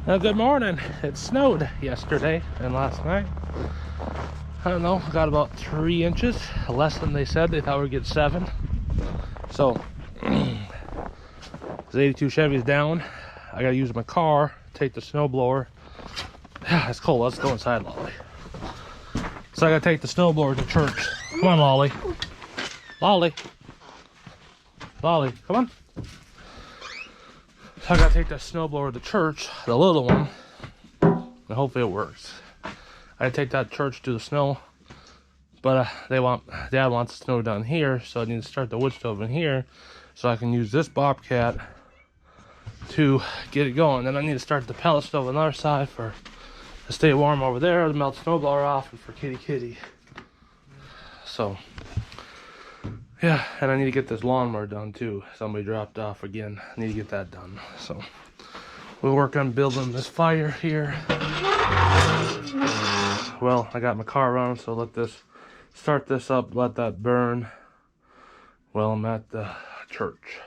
Good morning. It snowed yesterday and last night. I don't know, got about 3 inches, less than they said. They thought we'd get 7. So, this 82 Chevy's down. I gotta use my car, take the snowblower. It's cold, let's go inside, Lolly. So I gotta take the snowblower to church. Come on, Lolly. Lolly. Lolly, come on. So I gotta take that snowblower to church, the little one, and hopefully it works. I take that to church to the snow, but Dad wants the snow down here, so I need to start the wood stove in here, so I can use this Bobcat to get it going. Then I need to start the pellet stove on the other side to stay warm over there, to melt the snowblower off, and for Kitty. So, yeah, and I need to get this lawnmower done too. Somebody dropped off again. I need to get that done. So we'll work on building this fire here. Well, I got my car running, so start this up, let that burn while I'm at the church.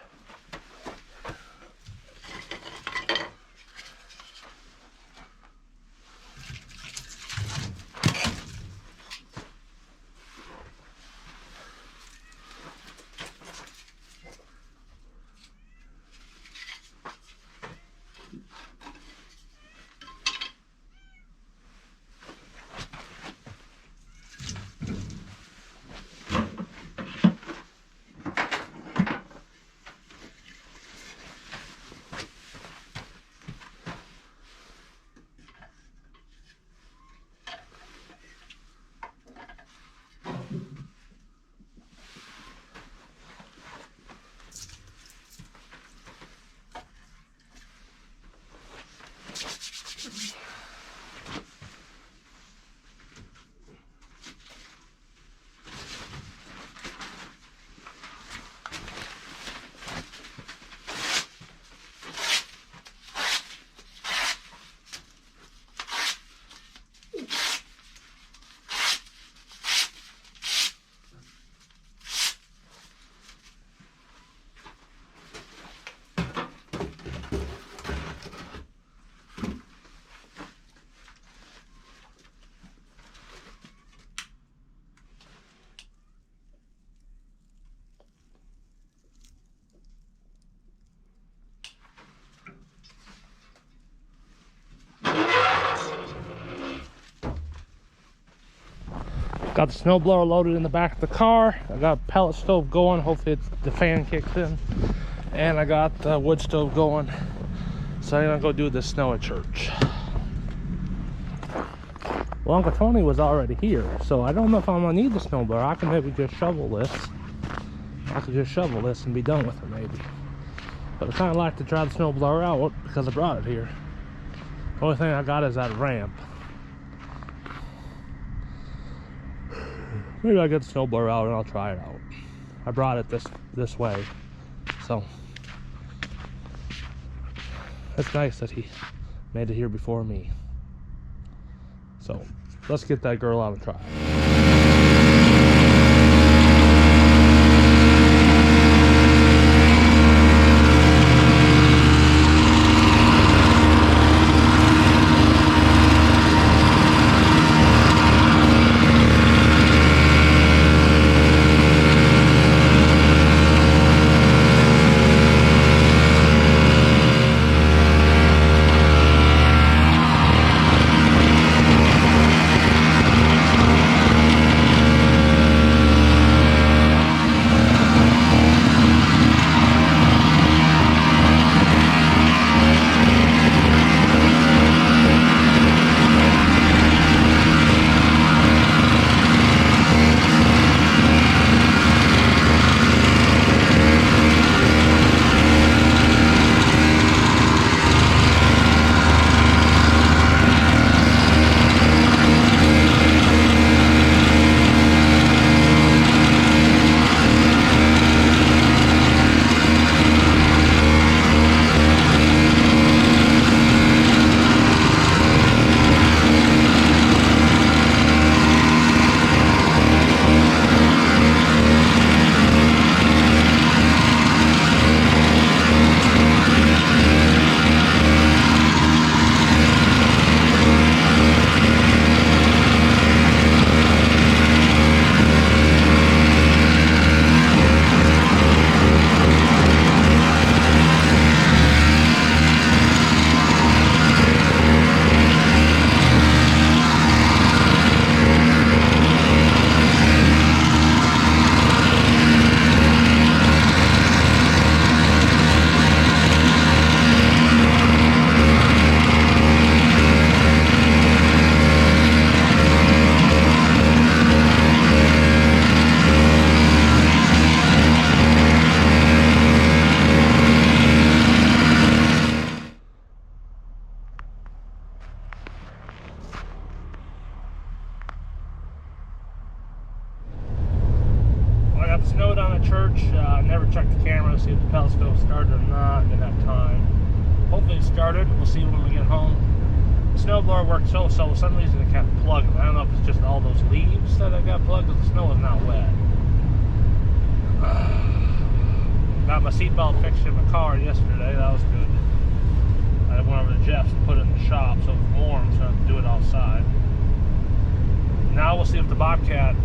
Got the snowblower loaded in the back of the car. I got a pellet stove going. Hopefully the fan kicks in. And I got the wood stove going. So I'm gonna go do the snow at church. Well, Uncle Tony was already here, so I don't know if I'm gonna need the snowblower. I can maybe just shovel this. I could just shovel this and be done with it maybe. But I kind of like to try the snowblower out because I brought it here. The only thing I got is that ramp. Maybe I'll get the snowblower out and I'll try it out. I brought it this way, so it's nice that he made it here before me. So let's get that girl out and try it. it snowed on the church. I never checked the camera to see if the pellet stove started or not. Didn't have time. Hopefully it started. We'll see when we get home. The snowblower worked so. For some reason it kept plugging. I don't know if it's just all those leaves that I got plugged, because the snow is not wet. Got my seatbelt fixed in my car yesterday. That was good. I went over to Jeff's and put it in the shop so it was warm, so I have to do it outside. Now we'll see if the Bobcat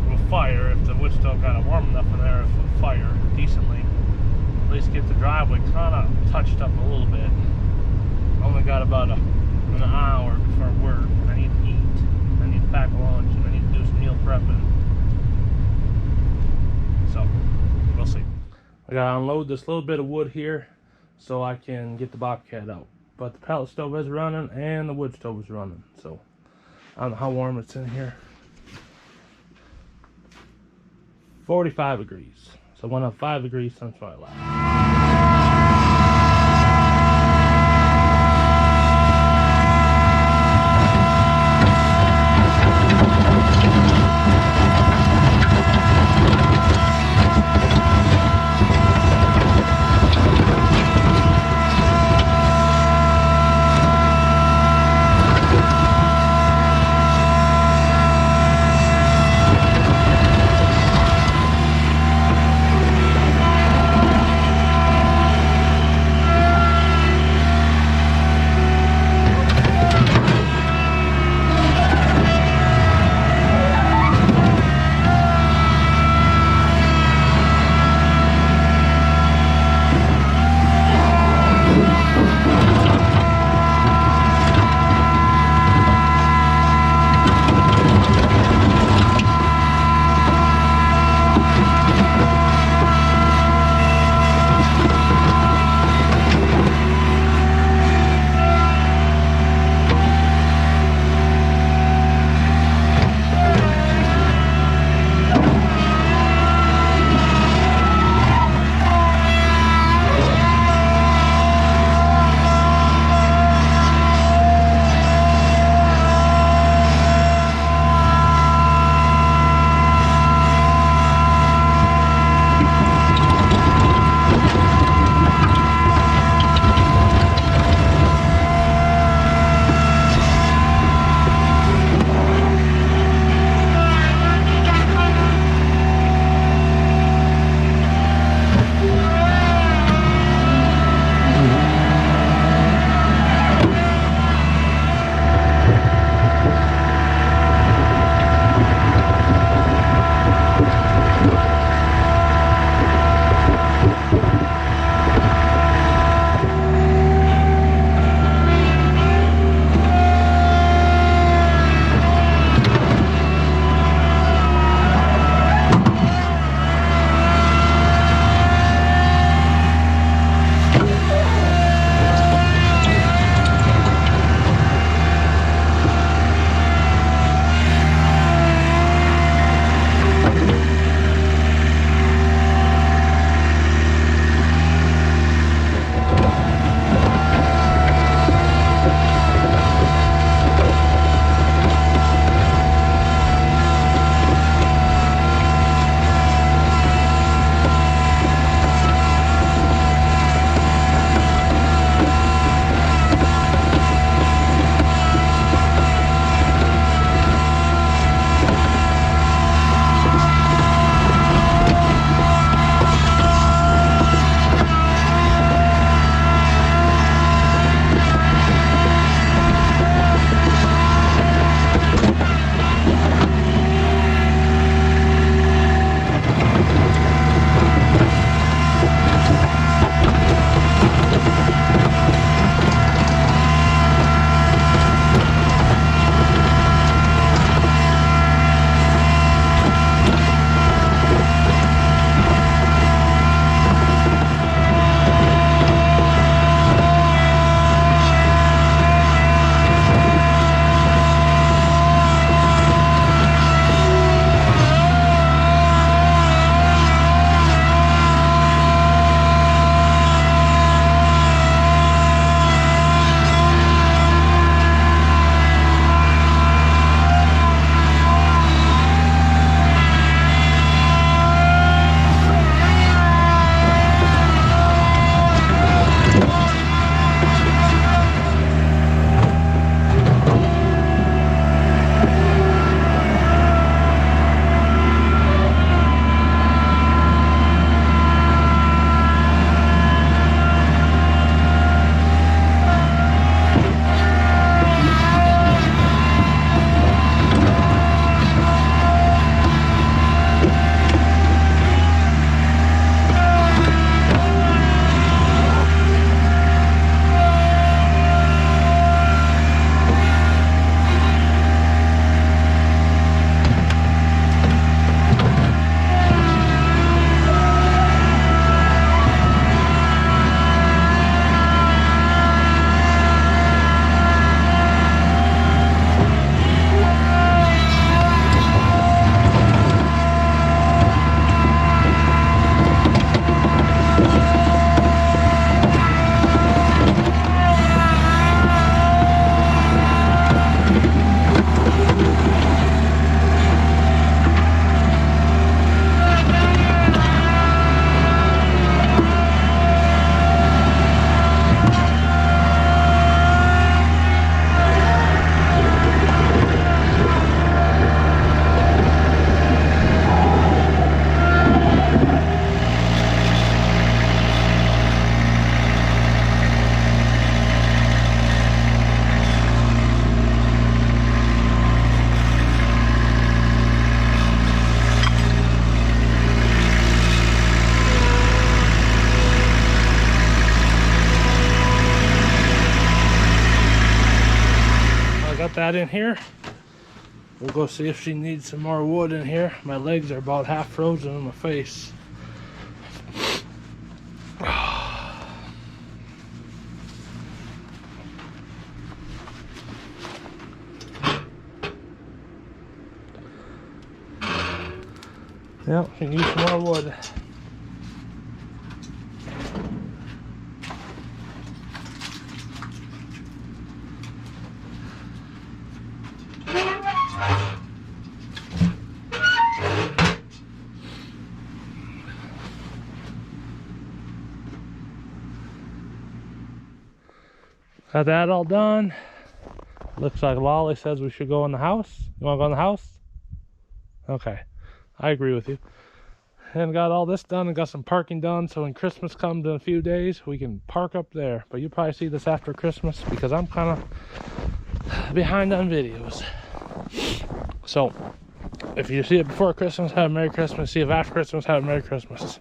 will fire, if the wood stove got it warm enough in there, if it'll fire decently. At least get the driveway kind of touched up a little bit. Only got about an hour before work. I need to eat. I need to pack lunch, and I need to do some meal prepping. So, we'll see. I gotta unload this little bit of wood here so I can get the Bobcat out. But the pellet stove is running and the wood stove is running. So, I don't know how warm it's in here. 45 degrees. So I went up 5 degrees since I left. that in here. We'll go see if she needs some more wood in here. My legs are about half frozen in my face. Yep, she needs some more wood. Got that all done. Looks like Lolly says we should go in the house. You want to go in the house? Okay, I agree with you. And got all this done and got some parking done, so when Christmas comes in a few days, we can park up there. But you'll probably see this after Christmas because I'm kind of behind on videos. So, if you see it before Christmas, have a Merry Christmas. See it after Christmas, have a Merry Christmas.